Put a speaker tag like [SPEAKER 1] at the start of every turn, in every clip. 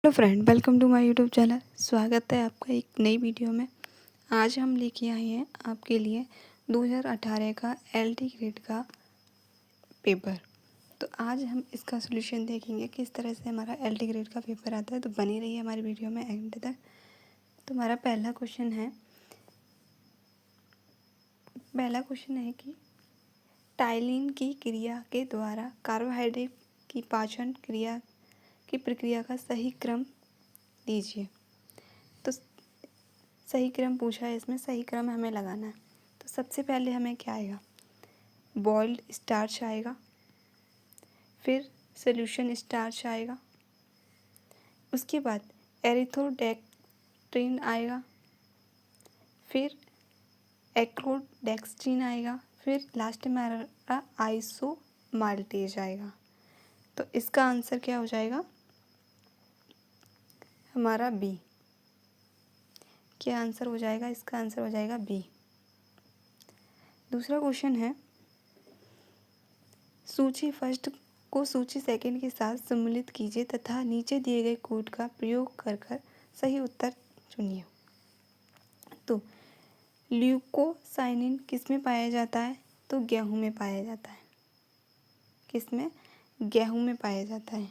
[SPEAKER 1] Hello friend, welcome to my YouTube channel. स्वागत है आपका एक नई वीडियो में। आज हम लेके आए हैं आपके लिए 2018 का एलटी ग्रेड का पेपर। तो आज हम इसका सॉल्यूशन देखेंगे किस तरह से हमारा एलटी ग्रेड का पेपर आता है। तो बनी रहिए हमारी वीडियो में एंड तक। तो हमारा पहला क्वेश्चन है कि टाइलिन की क्रिया के द्वारा कार्बोहाइड्रेट की पाचन क्रिया की प्रक्रिया का सही क्रम दीजिए। तो सही क्रम पूछा है, इसमें सही क्रम हमें लगाना है। तो सबसे पहले हमें क्या आएगा, बॉइल्ड स्टार्च आएगा, फिर सोल्यूशन स्टार्च आएगा, उसके बाद एरिथ्रोडेक्स्ट्रिन आएगा, फिर एक्रोडेक्स्ट्रिन आएगा, फिर लास्ट में हमारा आइसोमाल्टेज आएगा। तो इसका आंसर क्या हो जाएगा हमारा बी। क्या आंसर हो जाएगा, इसका आंसर हो जाएगा बी। दूसरा क्वेश्चन है, सूची फर्स्ट को सूची सेकंड के साथ सम्मिलित कीजिए तथा नीचे दिए गए कोड का प्रयोग कर सही उत्तर चुनिए। तो ल्यूकोसाइनिन किस में पाया जाता है? तो गेहूं में पाया जाता है। किस में? गेहूं में पाया जाता है।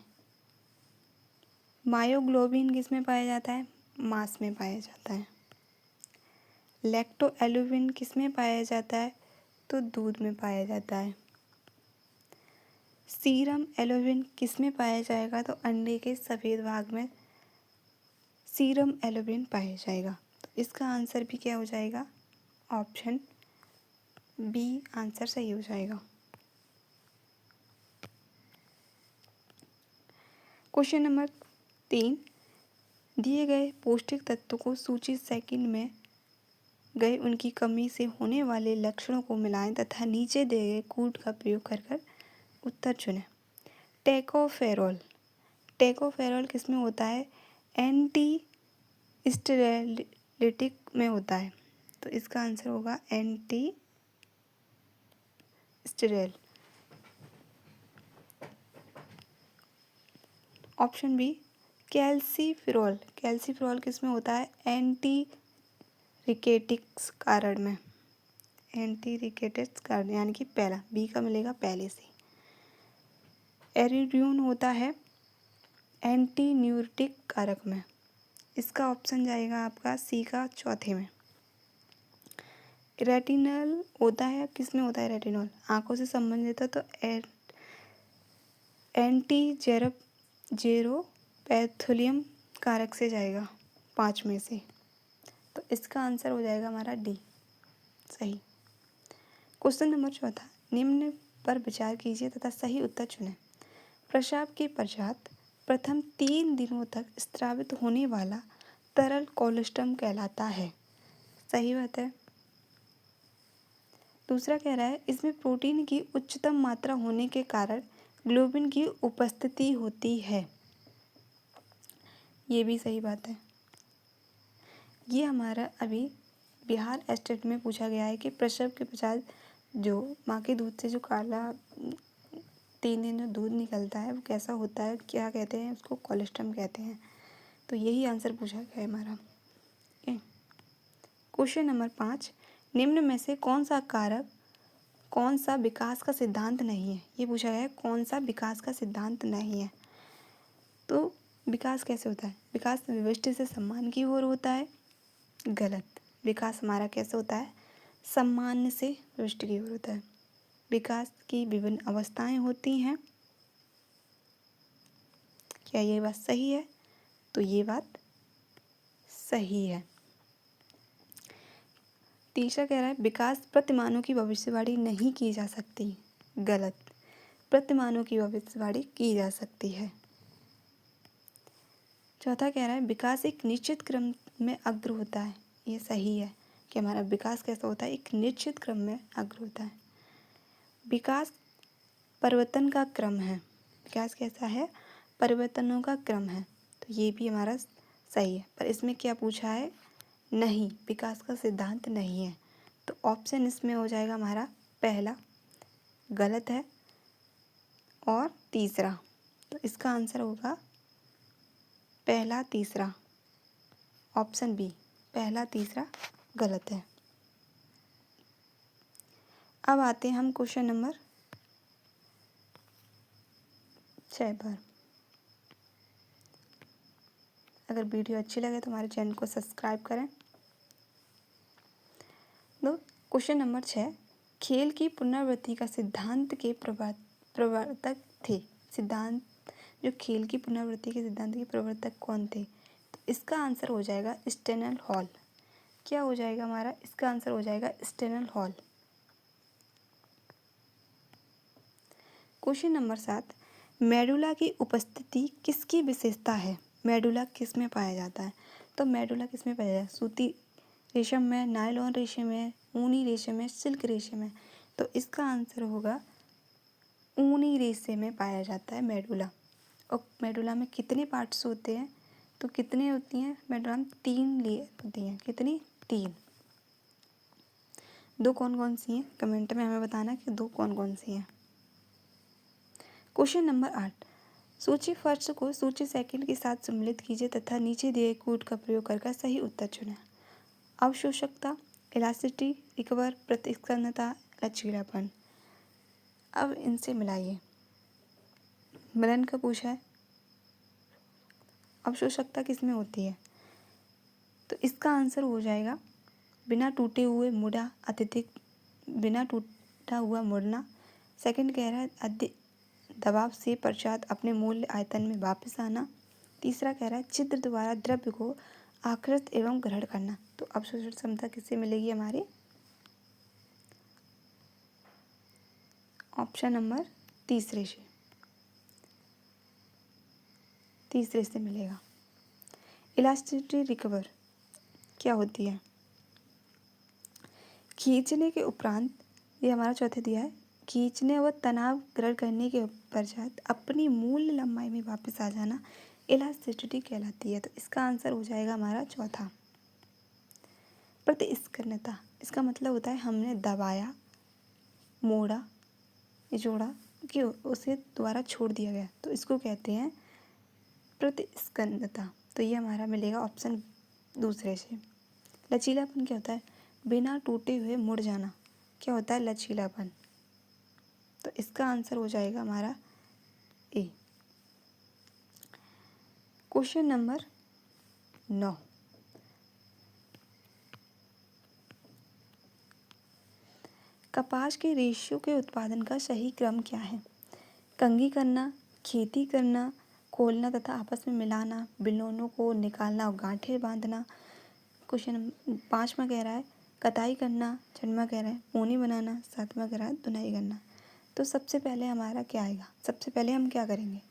[SPEAKER 1] मायोग्लोबिन किस में पाया जाता है? मांस में पाया जाता है। लैक्टोएलुविन किस में पाया जाता है? तो दूध में पाया जाता है। सीरम एल्बुमिन किस में पाया जाएगा? तो अंडे के सफ़ेद भाग में सीरम एल्बुमिन पाया जाएगा। तो इसका आंसर भी क्या हो जाएगा? ऑप्शन बी आंसर सही हो जाएगा। क्वेश्चन नंबर 3, दिए गए पौष्टिक तत्वों को सूची सेकंड में गए उनकी कमी से होने वाले लक्षणों को मिलाएं तथा नीचे दिए गए कोड का प्रयोग कर उत्तर चुनें। टेकोफेरॉल किस में होता है? एंटी स्टेरलिटिक में होता है। तो इसका आंसर होगा anti sterile. Option B calciferol किस में होता है? एंटी रिकेटिक्स कारण में। एंटी रिकेटिक्स कारण यानी कि पहला बी का मिलेगा पहले से। एरिड्यून होता है एंटी न्यूरिटिक कारक में। इसका ऑप्शन जाएगा आपका सी का चौथे में। रेटिनल होता है, किस में होता है रेटिनॉल? आंखों से संबंधित है। तो एंटी जेरोपैथोलियम कारक से जाएगा 5 में से। तो इसका आंसर हो जाएगा हमारा डी सही। क्वेश्चन नंबर 4, निम्न पर विचार कीजिए तथा सही उत्तर चुनें। प्रस्राव के पश्चात प्रथम 3 दिनों तक स्रावित होने वाला तरल कोलेस्ट्रम कहलाता है। सही बात है। दूसरा कह रहा है, इसमें प्रोटीन की उच्चतम मात्रा होने के कारण ग्लोबिन की उपस्थिति होती है। ये भी सही बात है। ये हमारा अभी बिहार स्टेट में पूछा गया है कि प्रसव के पश्चात जो माँ के दूध से जो काला 3 दिन जो दूध निकलता है वो कैसा होता है, क्या कहते हैं उसको? कोलेस्ट्रम कहते हैं। तो यही आंसर पूछा गया है हमारा। क्वेश्चन नंबर 5, निम्न में से कौन सा विकास का सिद्धांत नहीं है? ये पूछा गया है कौन सा विकास का सिद्धांत नहीं है। तो विकास कैसे होता है? विकास व्यष्टि से सम्मान की ओर होता है। गलत। विकास हमारा कैसे होता है? सम्मान से व्यष्टि की ओर होता है। विकास की विभिन्न अवस्थाएं होती हैं। क्या ये बात सही है? तो ये बात सही है। तीसरा कह रहा है, विकास प्रतिमानों की भविष्यवाणी नहीं की जा सकती। गलत। प्रतिमानों की भविष्यवाणी की जा सकती है। चौथा कह रहा है, विकास एक निश्चित क्रम में अग्र होता है। ये सही है कि हमारा विकास कैसा होता है? एक निश्चित क्रम में अग्र होता है। विकास परिवर्तन का क्रम है। विकास कैसा है? परिवर्तनों का क्रम है। तो ये भी हमारा सही है। पर इसमें क्या पूछा है? नहीं, विकास का सिद्धांत नहीं है। तो ऑप्शन इसमें हो जाएगा हमारा पहला गलत है और तीसरा। तो इसका आंसर होगा पहला तीसरा, ऑप्शन बी पहला तीसरा गलत है। अब आते हैं हम क्वेश्चन नंबर 6 पर। अगर वीडियो अच्छी लगे तो हमारे चैनल को सब्सक्राइब करें। तो क्वेश्चन नंबर 6, खेल की पुनरावृत्ति का सिद्धांत के प्रवर्तक थे। सिद्धांत, जो खेल की पुनरावृत्ति के सिद्धांत के प्रवर्तक कौन थे? तो इसका आंसर हो जाएगा स्टेनल हॉल। क्या हो जाएगा हमारा? इसका आंसर हो जाएगा स्टेनल हॉल। क्वेश्चन नंबर 7, मेडुला की उपस्थिति किसकी विशेषता है? मेडुला किस में पाया जाता है? तो मेडुला किस में पाया जाता है? सूती रेशम में, नायलॉन रेशम में, ऊनी रेशम में, सिल्क रेशम में। तो इसका आंसर होगा ऊनी रेशम में पाया जाता है मेडुला। और मेडुला में कितने पार्ट्स होते हैं? तो कितने होती हैं मेडुला में? 3 लेयर होती हैं। कितनी? 3। दो कौन कौन सी हैं? कमेंट में हमें बताना कि दो कौन कौन सी हैं। क्वेश्चन नंबर 8, सूची फर्श को सूची सेकंड के साथ सम्मिलित कीजिए तथा नीचे दिए कोड का प्रयोग कर सही उत्तर चुनें। अवशोषकता, इलास्टिसिटी, रिकवर, प्रतिस्पंदनता, लचीलापन। अब इनसे मिलाइए। मिलन का पूछा है। अवशोषकता किस में होती है? तो इसका आंसर हो जाएगा बिना टूटे हुए मुड़ा, अत्यधिक बिना टूटा हुआ मुड़ना। सेकंड कह रहा है अधिक दबाव से पश्चात अपने मूल आयतन में वापस आना। तीसरा कह रहा है छिद्र द्वारा द्रव्य को आकृत एवं ग्रहण करना। तो अवशोषण क्षमता किससे मिलेगी हमारी? ऑप्शन नंबर तीसरे से मिलेगा। इलास्टिसिटी रिकवर क्या होती है? खींचने के उपरांत, ये हमारा चौथे दिया है, खींचने व तनाव ग्रहण करने के पश्चात अपनी मूल लंबाई में वापस आ जाना इलास्टिसिटी कहलाती है। तो इसका आंसर हो जाएगा हमारा चौथा। प्रतिस्कन्नता, इसका मतलब होता है हमने दबाया, मोड़ा, जोड़ा कि उसे दोबारा छोड़ दिया गया, तो इसको कहते हैं प्रतिस्कन्नता। तो ये हमारा मिलेगा ऑप्शन दूसरे से। लचीलापन क्या होता है? बिना टूटे हुए मुड़ जाना। क्या होता है? लचीलापन। तो इसका आंसर हो जाएगा हमारा ए। क्वेश्चन नंबर 9, कपास के रेशों के उत्पादन का सही क्रम क्या है? कंघी करना, खेती करना, खोलना तथा आपस में मिलाना, बिलोनों को निकालना और गांठें बांधना। क्वेश्चन 5वां कह रहा है कताई करना, 6वां कह रहा है पोनी बनाना, 7वां कह रहा है धुनाई करना। तो सबसे पहले हमारा क्या आएगा? सबसे पहले हम क्या करेंगे?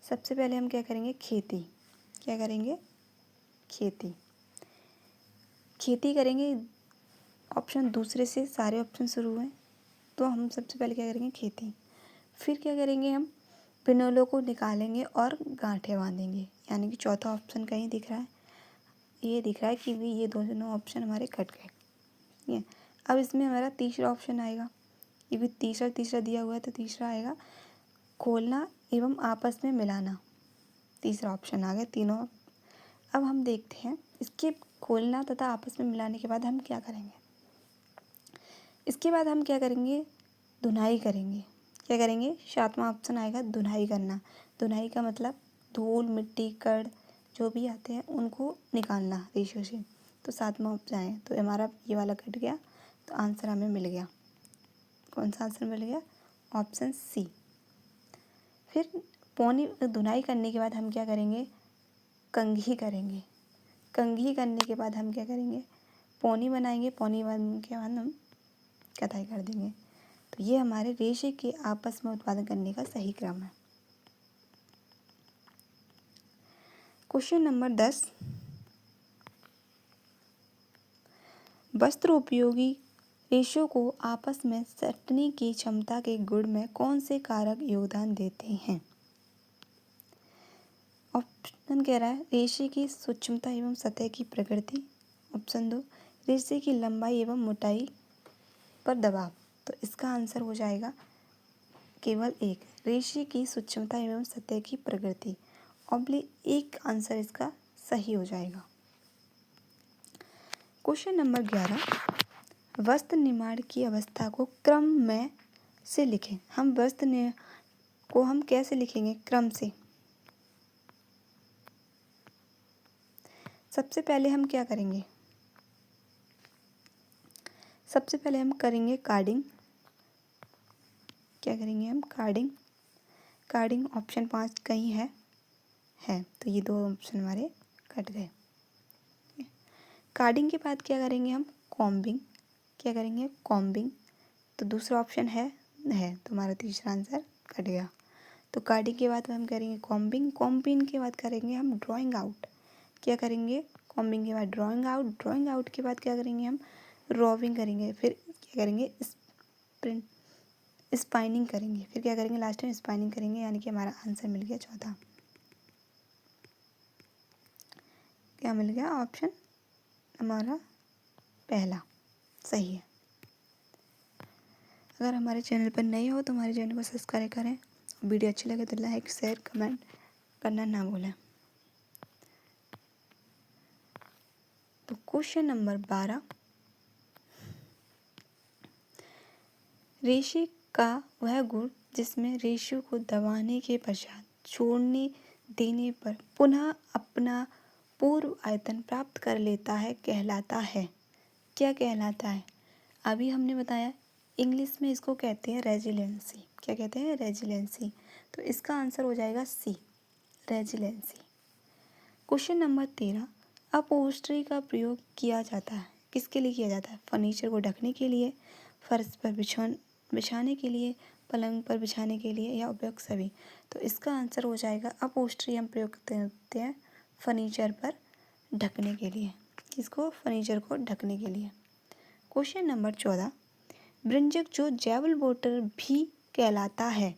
[SPEAKER 1] सबसे पहले हम क्या करेंगे? खेती। क्या करेंगे? खेती। खेती करेंगे। ऑप्शन दूसरे से सारे ऑप्शन शुरू हैं, तो हम सबसे पहले क्या करेंगे? खेती। फिर क्या करेंगे? हम पिनोलों को निकालेंगे और गांठें बांधेंगे। यानी कि चौथा ऑप्शन कहीं दिख रहा है? ये दिख रहा है कि भी ये दोनों ऑप्शन हमारे कट गए। ठीक है। अब इसमें हमारा तीसरा ऑप्शन आएगा। ये भी तीसरा दिया हुआ है, तो तीसरा आएगा खोलना एवं आपस में मिलाना। तीसरा ऑप्शन आ गया तीनों। अब हम देखते हैं इसके खोलना तथा आपस में मिलाने के बाद हम क्या करेंगे। इसके बाद हम क्या करेंगे? धुनाई करेंगे। क्या करेंगे? 7वां ऑप्शन आएगा धुनाई करना। धुनाई का मतलब धूल, मिट्टी, कण जो भी आते हैं उनको निकालना रेशों से। तो 7वां ऑप्शन आए, तो हमारा ये वाला कट गया, तो आंसर हमें मिल गया। कौन सा आंसर मिल गया? Option C. फिर पौनी धुनाई करने के बाद हम क्या करेंगे? कंघी करेंगे। कंघी करने के बाद हम क्या करेंगे? पौनी बनाएंगे। पौनी बनने के बाद हम कताई कर देंगे। तो ये हमारे रेशे के आपस में उत्पादन करने का सही क्रम है। क्वेश्चन नंबर 10, वस्त्र उपयोगी रेशों को आपस में सटने की क्षमता के गुण में कौन से कारक योगदान देते हैं? ऑप्शन कह रहा है रेशे की सूक्ष्मता एवं सतह की प्रकृति। ऑप्शन 2 रेशे की लंबाई एवं मोटाई पर दबाव। तो इसका आंसर हो जाएगा केवल एक, रेशे की सूक्ष्मता एवं सतह की प्रकृति। एक आंसर इसका सही हो जाएगा। क्वेश्चन नंबर 11, वस्त्र निर्माण की अवस्था को क्रम में से लिखें। हम वस्त्र को हम कैसे लिखेंगे? क्रम से। सबसे पहले हम क्या करेंगे? सबसे पहले हम करेंगे कार्डिंग। क्या करेंगे हम? कार्डिंग। कार्डिंग ऑप्शन 5 कहीं है तो ये 2 ऑप्शन हमारे कट गए। कार्डिंग के बाद क्या करेंगे हम? कॉम्बिंग। क्या करेंगे? कॉम्बिंग। तो दूसरा ऑप्शन है तो हमारा तीसरा आंसर कट गया। तो कार्डिंग के बाद हम करेंगे कॉम्बिंग। कॉम्बिंग के बाद करेंगे हम ड्राइंग आउट। क्या करेंगे? कॉम्बिंग के बाद ड्राइंग आउट। ड्राइंग आउट के बाद क्या करेंगे हम? रोविंग करेंगे। फिर क्या करेंगे? स्पाइनिंग करेंगे। फिर क्या करेंगे? लास्ट में स्पाइनिंग करेंगे, यानी कि हमारा आंसर मिल गया चौथा। क्या मिल गया? ऑप्शन हमारा पहला सही है। अगर हमारे चैनल पर नए हो तो हमारे चैनल को सब्सक्राइब करें। वीडियो अच्छी लगे तो लाइक शेयर कमेंट करना ना भूलें। तो क्वेश्चन नंबर 12, रेशे का वह गुण जिसमें रेशे को दबाने के पश्चात छोड़ने देने पर पुनः अपना पूर्व आयतन प्राप्त कर लेता है कहलाता है। क्या कहलाता है? अभी हमने बताया इंग्लिश में इसको कहते हैं रेजिलेंसी। क्या कहते हैं? रेजिलेंसी। तो इसका आंसर हो जाएगा सी, रेजिलेंसी। क्वेश्चन नंबर 13, अपहोल्स्ट्री का प्रयोग किया जाता है। किसके लिए किया जाता है? फर्नीचर को ढकने के लिए, फर्श पर बिछाने के लिए, पलंग पर बिछाने के लिए, या उपयुक्त सभी। तो इसका आंसर हो जाएगा अपहोल्स्ट्री हम प्रयोग करते हैं फर्नीचर पर ढकने के लिए। किसको? फर्नीचर को ढकने के लिए। क्वेश्चन नंबर 14, ब्रंजक जो जैवल वाटर भी कहलाता है।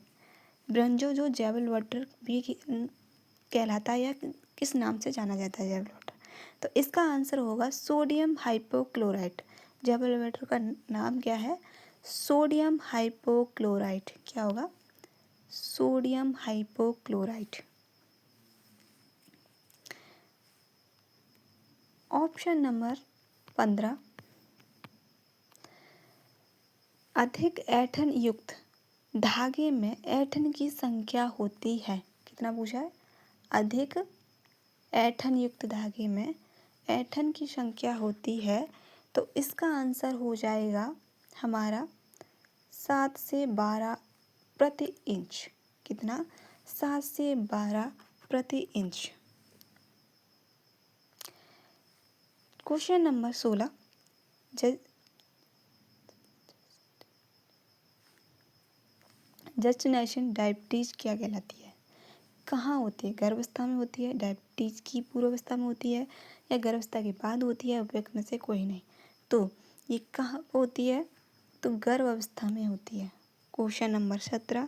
[SPEAKER 1] ब्रंजो जो जैवल वाटर भी कहलाता है या किस नाम से जाना जाता है जैवल वाटर? तो इसका आंसर होगा सोडियम हाइपोक्लोराइट। जैवल वाटर का नाम क्या है? Sodium hypochlorite. क्या होगा? Sodium hypochlorite. ऑप्शन नंबर 15, अधिक ऐंठन युक्त धागे में ऐंठन की संख्या होती है। कितना पूछा है? अधिक ऐंठन युक्त धागे में ऐंठन की संख्या होती है। तो इसका आंसर हो जाएगा हमारा 7 से 12 प्रति इंच। कितना? 7 से 12 प्रति इंच। क्वेश्चन नंबर 16, जेस्टिनेशन डायबिटीज क्या कहलाती है? कहाँ होती है? गर्भावस्था में होती है, डायबिटीज की पूर्वावस्था में होती है, या गर्भावस्था के बाद होती है? उपयुक्त में से कोई नहीं। तो ये कहाँ होती है? तो गर्भावस्था में होती है। क्वेश्चन नंबर 17,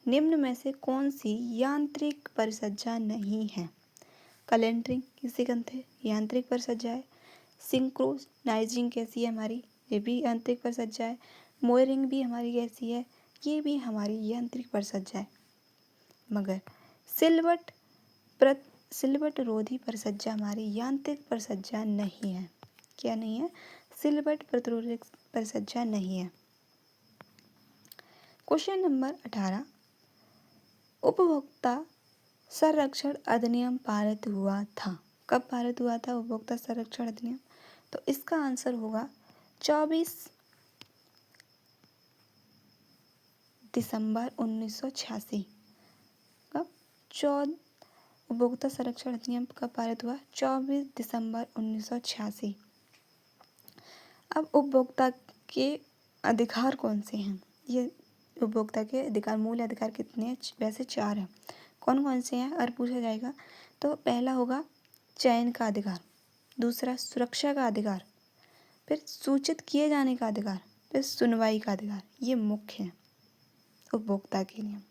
[SPEAKER 1] निम्न में से कौन सी यांत्रिक परिसज्जा नहीं है? कैलेंडरिंग किसे कहते हैं? यांत्रिक परिसज्जा है। सिंक्रोनाइजिंग कैसी है हमारी? ये भी यांत्रिक परिसज्जा है। मोयरिंग भी हमारी कैसी है? ये भी हमारी यांत्रिक परिसज्जा है। मगर सिलवट रोधी परिसज्जा हमारी यांत्रिक परिसज्जा नहीं है। क्या नहीं है? सिलवट प्रतिरोधक परिसज्जा नहीं है। क्वेश्चन नंबर 18, उपभोक्ता संरक्षण अधिनियम पारित हुआ था। कब पारित हुआ था उपभोक्ता संरक्षण अधिनियम? तो इसका आंसर होगा 24 दिसंबर 1986। कब? उपभोक्ता संरक्षण अधिनियम कब पारित हुआ? 24 दिसंबर 1986। अब उपभोक्ता के अधिकार कौन से हैं? ये उपभोक्ता के अधिकार, मूल अधिकार कितने हैं? वैसे 4 हैं। कौन कौन से हैं अगर पूछा जाएगा तो पहला होगा चयन का अधिकार, दूसरा सुरक्षा का अधिकार, फिर सूचित किए जाने का अधिकार, फिर सुनवाई का अधिकार। ये मुख्य हैं उपभोक्ता के लिए।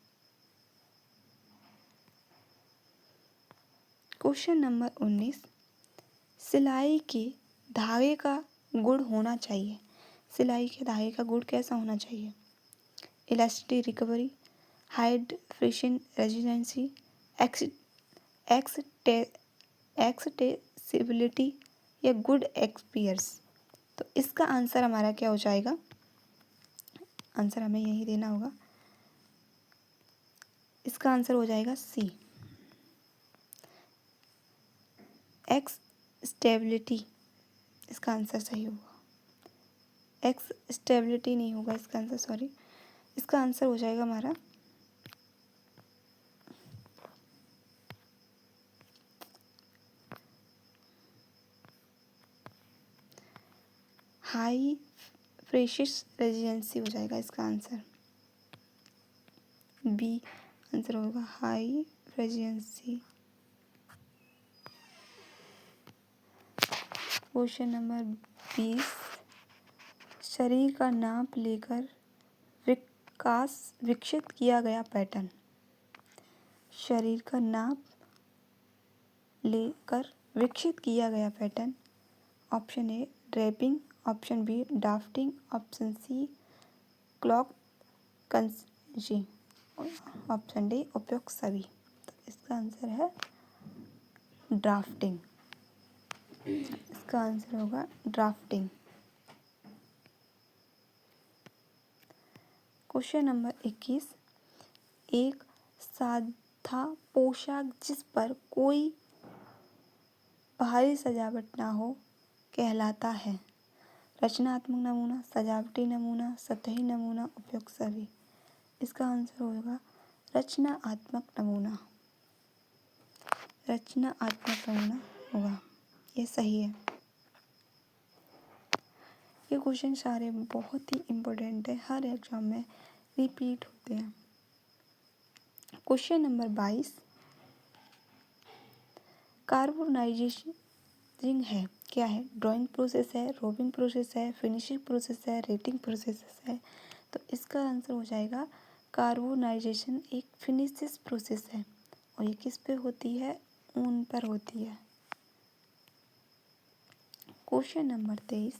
[SPEAKER 1] क्वेश्चन नंबर 19, सिलाई के धागे का गुण होना चाहिए। सिलाई के धागे का गुण कैसा होना चाहिए? Elasticity, recovery, high friction resistancy, accessibility या गुड एक्सपीरियंस। तो इसका आंसर हमारा क्या हो जाएगा? आंसर हमें यही देना होगा। इसका आंसर हो जाएगा सी, एक्स स्टेबिलिटी। इसका आंसर सही होगा, एक्स स्टेबिलिटी नहीं होगा इसका आंसर, सॉरी। इसका आंसर हो जाएगा हमारा हाई फ्रेशिस रेजिडेंसी हो जाएगा इसका आंसर। बी आंसर होगा हाई फ्रेजिडेंसी। क्वेश्चन नंबर 20, शरीर का नाप लेकर विकसित किया गया पैटर्न। शरीर का नाप लेकर विकसित किया गया pattern. Option A draping, option B drafting, option C क्लॉक कंजी, ऑप्शन डी उपयुक्त सभी। तो इसका आंसर है ड्राफ्टिंग। इसका आंसर होगा ड्राफ्टिंग। क्वेश्चन नंबर 21, एक सादा पोशाक जिस पर कोई बाहरी सजावट ना हो कहलाता है। रचनात्मक नमूना, सजावटी नमूना, सतही नमूना, उपयुक्त सभी। इसका आंसर होगा रचनात्मक नमूना। रचनात्मक नमूना होगा, ये सही है। ये क्वेश्चन सारे बहुत ही इम्पोर्टेंट है, हर एग्जाम में रिपीट होते हैं। क्वेश्चन नंबर 22, कार्बोनाइजेशन है क्या है? ड्राइंग प्रोसेस है, रोबिंग प्रोसेस है, फिनिशिंग प्रोसेस है, रेटिंग प्रोसेस है। तो इसका आंसर हो जाएगा कार्बोनाइजेशन एक फिनिशिंग प्रोसेस है, और ये किस पे होती है? ऊन पर होती है। क्वेश्चन नंबर 23,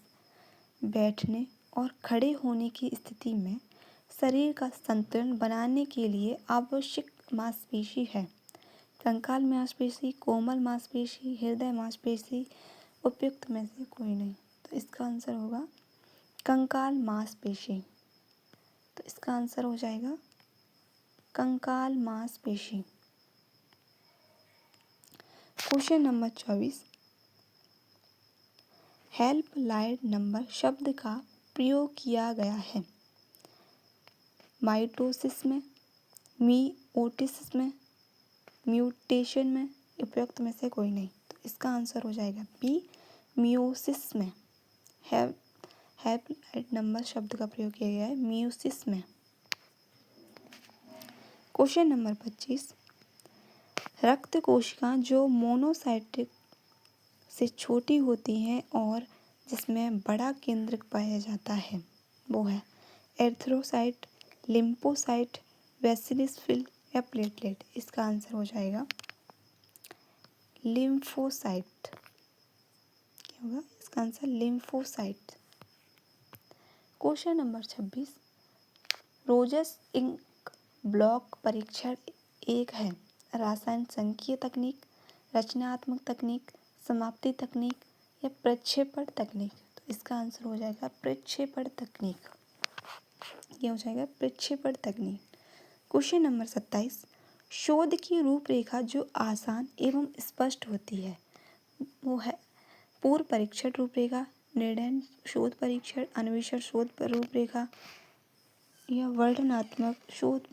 [SPEAKER 1] बैठने और खड़े होने की स्थिति में शरीर का संतुलन बनाने के लिए आवश्यक मांसपेशी है। कंकाल मांसपेशी, कोमल मांसपेशी, हृदय मांसपेशी, उपयुक्त में से कोई नहीं। तो इसका आंसर होगा कंकाल मांसपेशी। तो इसका आंसर हो जाएगा कंकाल मांसपेशी। क्वेश्चन नंबर 24, हेल्पलाइन नंबर शब्द का प्रयोग किया गया है। माइटोसिस में, मियोसिस में, म्यूटेशन में, उपयुक्त में से कोई नहीं। तो इसका आंसर हो जाएगा बी, मियोसिस में। हेल्पलाइन नंबर शब्द का प्रयोग किया गया है मियोसिस में। क्वेश्चन नंबर 25, रक्त कोशिकाएं जो मोनोसाइटिक से छोटी होती हैं और जिसमें बड़ा केंद्रक पाया जाता है, वो है एरिथ्रोसाइट, लिम्फोसाइट, बेसिलस या प्लेटलेट। इसका आंसर हो जाएगा लिम्फोसाइट। क्या होगा इसका answer? Lymphocyte. Question number 26, Rorschach ink blot परीक्षण एक है रासायन संकीय तकनीक, रचनात्मक तकनीक, समाप्ति तकनीक या प्रक्षेपण तकनीक। तो इसका आंसर हो जाएगा प्रक्षेपण तकनीक। ये हो जाएगा प्रक्षेपण तकनीक। क्वेश्चन नंबर 27, शोध की रूपरेखा जो आसान एवं स्पष्ट होती है वो है पूर्व परीक्षण रूपरेखा, निर्णय शोध परीक्षण, अन्वेषण शोध रूपरेखा या वर्णनात्मक शोध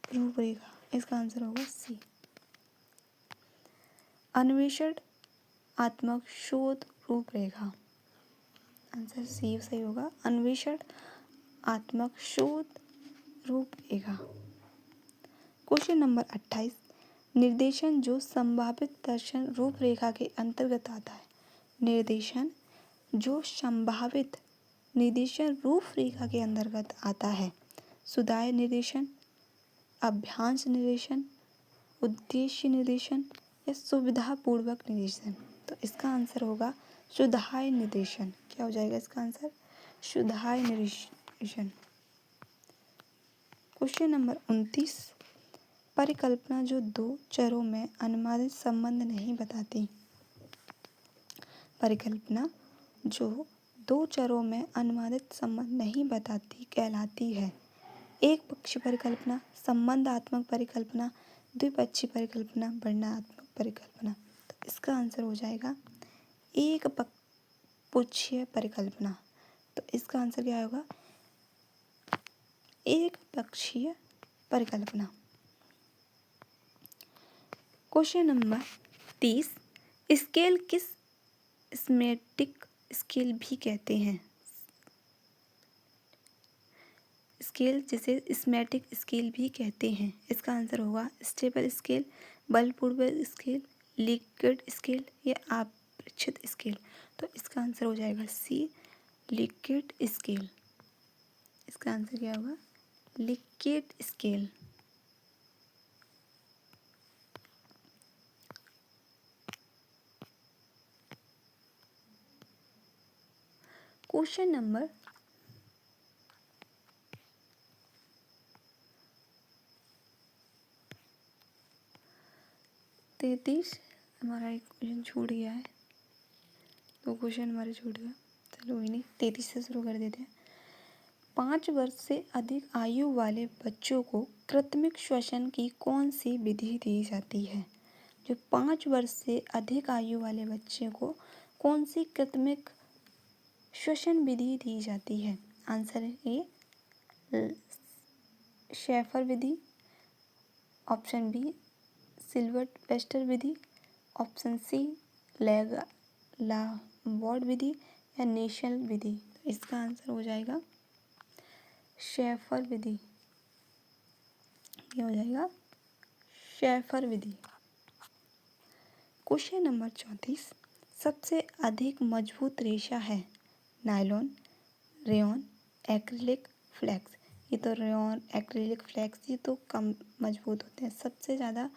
[SPEAKER 1] रूपरेखा। इसका आंसर होगा सी, अन्वेषण आत्मक शोध रूपरेखा। आंसर सी सही होगा, अन्वेषण आत्मक शोध रूपरेखा। क्वेश्चन नंबर 28, निर्देशन जो संभावित दर्शन रूपरेखा के अंतर्गत आता है। निर्देशन जो संभावित निर्देशन रूपरेखा के अंतर्गत आता है। सुधार निर्देशन, अभ्यांश निर्देशन, उद्देश्य निर्देशन या सुविधापूर्वक निर्देशन। तो इसका आंसर होगा सुधार निर्देशन। क्या हो जाएगा इसका आंसर? सुधार निर्देशन। क्वेश्चन नंबर 29, परिकल्पना जो दो चरों में अनुमानित संबंध नहीं बताती। परिकल्पना जो दो चरों में अनुमानित संबंध नहीं बताती कहलाती है। एक पक्षी परिकल्पना, संबंधात्मक परिकल्पना, द्विपक्षीय परिकल्पना, वर्णनात्मक परिकल्पना। तो इसका आंसर हो जाएगा एक पक्षीय परिकल्पना। तो इसका आंसर क्या होगा? एक पक्षीय परिकल्पना। क्वेश्चन नंबर 30, स्केल किस सिमेट्रिक स्केल भी कहते हैं? स्केल जिसे सिमेट्रिक स्केल भी कहते हैं। इसका आंसर होगा स्टेबल स्केल, बलपूर्वक स्केल, लिक्विड स्केल या आपेक्षिक स्केल। तो इसका आंसर हो जाएगा सी, लिक्विड स्केल। इसका आंसर क्या होगा? Liquid scale. क्वेश्चन नंबर 33, हमारा एक क्वेश्चन छूट गया है, दो क्वेश्चन हमारे छूट गया। चलो कोई नहीं, 33 से शुरू कर देते हैं। 5 वर्ष से अधिक आयु वाले बच्चों को कृत्रिम श्वसन की कौन सी विधि दी जाती है? जो 5 वर्ष से अधिक आयु वाले बच्चे को कौन सी कृत्रिम श्वसन विधि दी जाती है? आंसर है ए शेफर विधि, ऑप्शन बी सिल्वेस्टर विधि, ऑप्शन सी लावॉर्ड विधि या नेशनल विधि। तो इसका आंसर हो जाएगा शेफर विधि। क्या हो जाएगा? शेफर विधि। क्वेश्चन नंबर 34, सबसे अधिक मजबूत रेशा है? Nylon, rayon, acrylic, flax. ये तो रेयॉन, एक्रिलिक, फ्लेक्स ये तो कम मजबूत होते हैं। सबसे ज़्यादा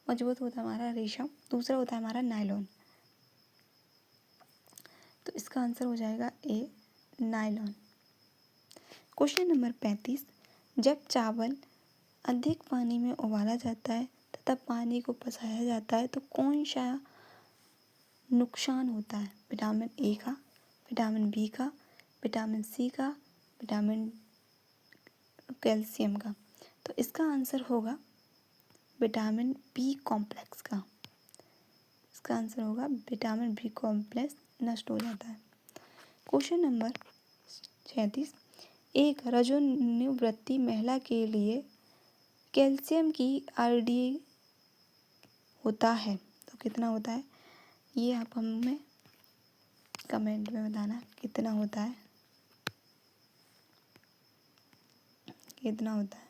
[SPEAKER 1] मजबूत होता है हमारा रेशा, दूसरा होता है हमारा नायलॉन। तो इसका आंसर हो जाएगा ए, नायलॉन। क्वेश्चन नंबर 35, जब चावल अधिक पानी में उबाला जाता है तथा पानी को पचाया जाता है तो कौन सा नुकसान होता है? विटामिन ए का, विटामिन बी का, विटामिन सी का, विटामिन कैल्शियम का। तो इसका आंसर होगा विटामिन बी कॉम्प्लेक्स का। इसका आंसर होगा विटामिन बी कॉम्प्लेक्स नष्ट हो जाता है। क्वेश्चन नंबर 36, एक रजोनिवृत्ति महिला के लिए कैल्शियम की आरडी होता है तो कितना होता है? ये आप हमें कमेंट में बताना कितना होता है, कितना होता है।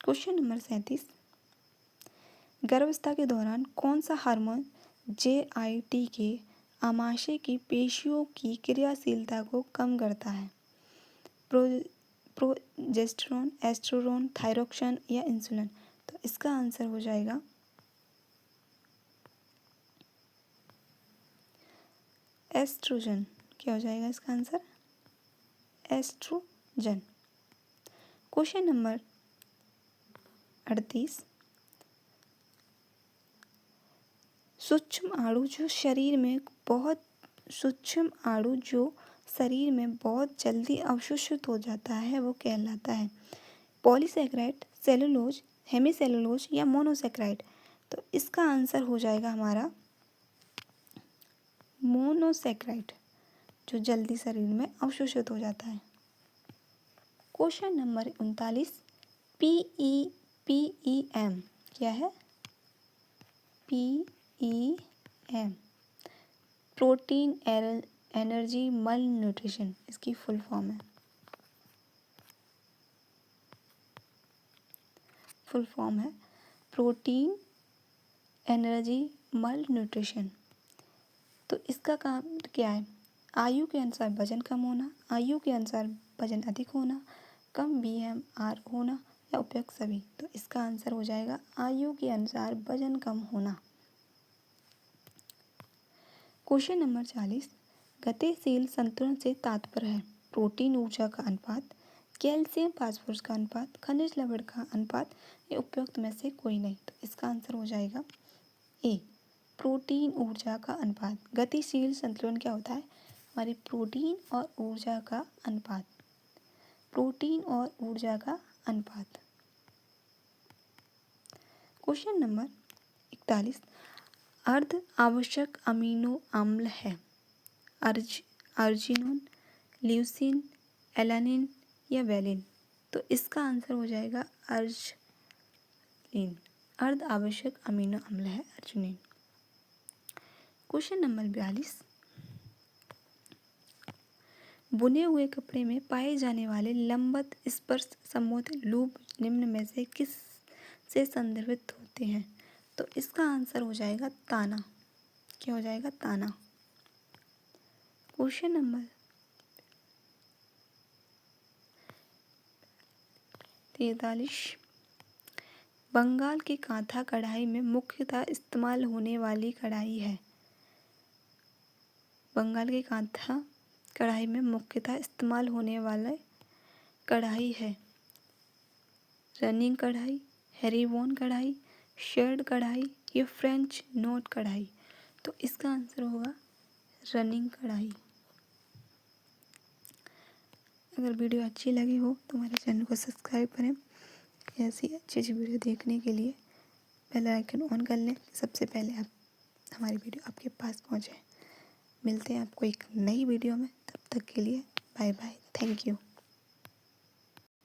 [SPEAKER 1] क्वेश्चन नंबर 37, गर्भावस्था के दौरान कौन सा हार्मोन JIT के आमाशय की पेशियों की क्रियाशीलता को कम करता है? प्रोजेस्टेरोन, एस्ट्रोजन, थायरोक्सिन या इंसुलिन। तो इसका आंसर हो जाएगा एस्ट्रोजन। क्या हो जाएगा इसका आंसर? एस्ट्रोजन। क्वेश्चन नंबर 38, सूक्ष्म अणु जो शरीर में बहुत जल्दी अवशोषित हो जाता है वो कहलाता है? पॉलीसैकेराइड, सेलुलोज, हेमीसेलुलोज या मोनोसैकेराइड। तो इसका आंसर हो जाएगा हमारा मोनोसैकेराइड, जो जल्दी शरीर में अवशोषित हो जाता है। क्वेश्चन नंबर 39, PEM क्या है? PEM प्रोटीन एनर्जी मल न्यूट्रिशन, इसकी फुल फॉर्म है। फुल फॉर्म है प्रोटीन एनर्जी मल न्यूट्रिशन। तो इसका काम क्या है? आयु के अनुसार वजन कम होना, आयु के अनुसार वजन अधिक होना, कम BMR होना या उपयुक्त सभी। तो इसका आंसर हो जाएगा आयु के अनुसार वजन कम होना। क्वेश्चन नंबर 40, गतिशील संतुलन से तात्पर्य है प्रोटीन ऊर्जा का अनुपात, कैल्शियम फास्फोरस का अनुपात, खनिज लवण का अनुपात, ये उपयुक्त में से कोई नहीं। तो इसका आंसर हो जाएगा ए, प्रोटीन ऊर्जा का अनुपात। गतिशील संतुलन क्या होता है? हमारी प्रोटीन और ऊर्जा का अनुपात, प्रोटीन और ऊर्जा का अनुपात। क्वेश्चन नंबर 41, अर्ध आवश्यक अमीनो अम्ल है अर्जिनिन, ल्यूसीन, एलानिन या वैलिन। तो इसका आंसर हो जाएगा अर्जिनिन। अर्ध आवश्यक अमीनो अम्ल है अर्जिनिन। क्वेश्चन नंबर 42, बुने हुए कपड़े में पाए जाने वाले लंबवत स्पर्श संबोधित लूप निम्न में से किस से संदर्भित होते हैं? तो इसका आंसर हो जाएगा ताना। क्या हो जाएगा? ताना। क्वेश्चन नंबर 43, बंगाल की कांथा कढ़ाई में मुख्यतः इस्तेमाल होने वाली कढ़ाई है। बंगाल की कांथा कढ़ाई में मुख्यतः इस्तेमाल होने वाला कढ़ाई है रनिंग कढ़ाई, हेरिबोन कढ़ाई, शेड कढ़ाई या फ्रेंच नोट कढ़ाई। तो इसका आंसर होगा रनिंग कढ़ाई। अगर वीडियो अच्छी लगी हो तो हमारे चैनल को सब्सक्राइब करें। ऐसी अच्छी अच्छी वीडियो देखने के लिए बेल आइकन ऑन कर लें, सबसे पहले आप हमारी वीडियो आपके पास पहुंचे। मिलते हैं आपको एक नई वीडियो में, तब तक के लिए बाय बाय, थैंक यू।